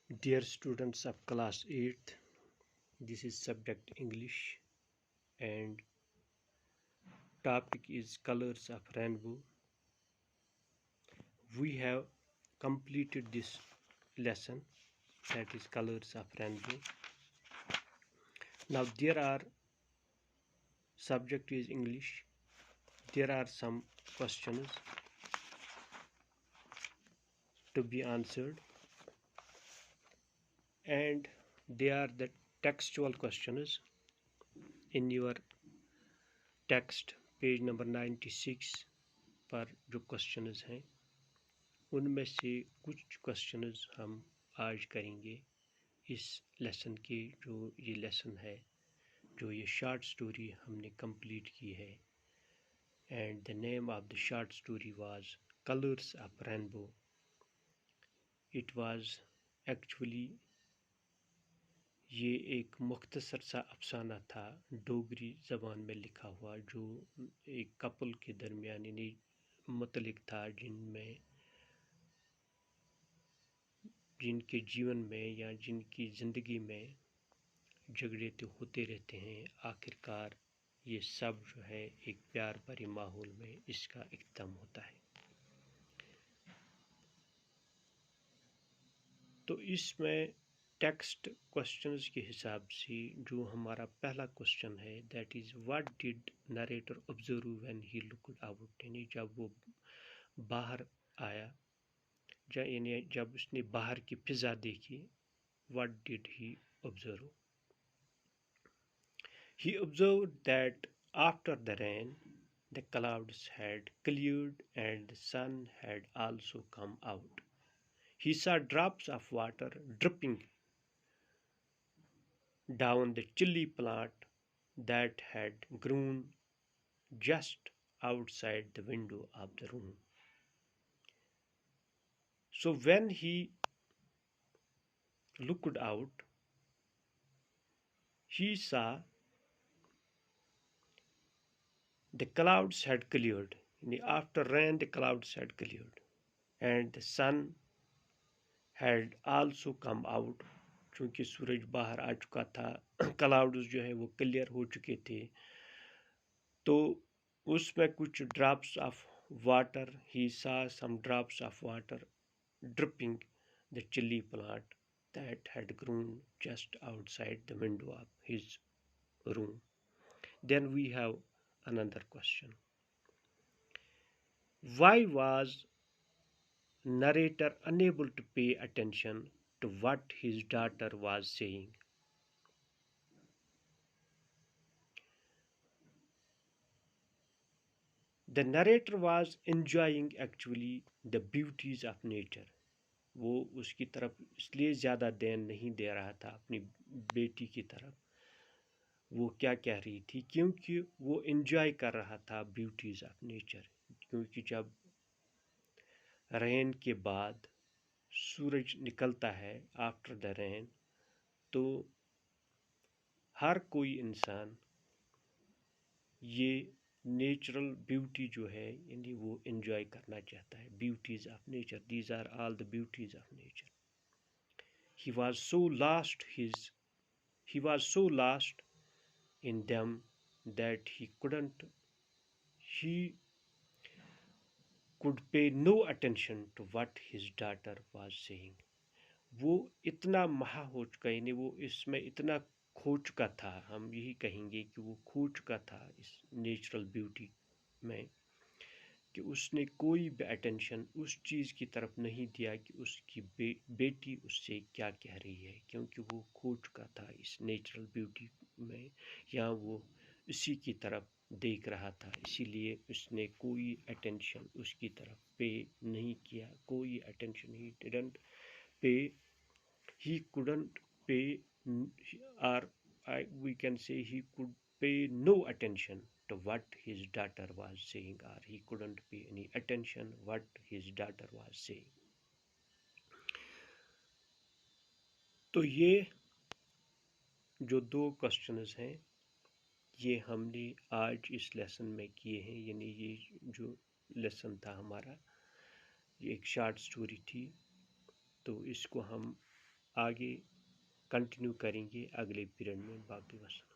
Dear students of class 8th, this is subject English and topic is colors of rainbow. We have completed this lesson, that is colors of rainbow. Now there are subject is English. There are some questions to be answered and they are the textual questions in your text page number 96 पर जो questions हैं उनमें से कुछ questions हम आज करेंगे इस लेसन के जो ये लेसन है जो ये शॉर्ट स्टोरी हमने कंप्लीट की है and the name of the short story was colours of rainbow it was actually ये एक मुख्तसर सा अफसाना था डोगरी ज़बान में लिखा हुआ जो एक कपल के दरमियान यानी मुतलिक था जिनके जीवन में या जिनकी ज़िंदगी में झगड़े तो होते रहते हैं आखिरकार ये सब जो है एक प्यार भरे माहौल में इसका इख्तिताम होता है। तो इसमें टेक्स्ट क्वेश्चंस के हिसाब से जो हमारा पहला क्वेश्चन है that is what did narrator observe when he looked out, यानी जब वो बाहर आया यानी जब उसने बाहर की फिजा देखी what did he observe. He observed that after the rain the clouds had cleared and the sun had also come out. He saw drops of water dripping down the chilly plant that had grown just outside the window of the room. So when he looked out, he saw the clouds had cleared. After rain, the clouds had cleared, and the sun had also come out. चूँकि सूरज बाहर आ चुका था, clouds जो है वो clear हो चुके थे, तो उसमें कुछ drops of water, he saw some drops of water dripping the chilly plant that had grown just outside the window of his room. Then we have another question. Why was narrator unable to pay attention to what his daughter was saying? The narrator was enjoying actually the beauties of nature. वो उसकी तरफ इसलिए ज़्यादा ध्यान नहीं दे रहा था अपनी बेटी की तरफ, वो क्या कह रही थी, क्योंकि वो एंजॉय कर रहा था ब्यूटीज़ ऑफ नेचर। क्योंकि जब रेन के बाद सूरज निकलता है आफ्टर द रेन, तो हर कोई इंसान ये नेचुरल ब्यूटी जो है यानी वो एंजॉय करना चाहता है। Beauties of nature, these are all the beauties of nature. He was so lost in them that he could pay no attention to what his daughter was saying. वो इतना महा हो चुका, यानी वो इसमें इतना खो चुका था, हम यही कहेंगे कि वो खो चुका था इस नेचुरल ब्यूटी में, कि उसने कोई भी अटेंशन उस चीज़ की तरफ नहीं दिया कि उसकी बेटी उससे क्या कह रही है, क्योंकि वो खो चुका था इस नेचुरल ब्यूटी में, या वो इसी की तरफ देख रहा था, इसीलिए उसने कोई अटेंशन उसकी तरफ पे नहीं किया, कोई अटेंशन ही डिडंट पे, he couldn't pay, or we can say he could pay no attention to what his daughter was saying, or he couldn't pay any attention what his daughter was saying. तो ये जो दो questions हैं ये हमने आज इस लेसन में किए हैं, यानी ये जो लेसन था हमारा ये एक शॉर्ट स्टोरी थी, तो इसको हम آگے کنٹینیو کریں گے اگلے پیریڈ میں. باقی وسلام.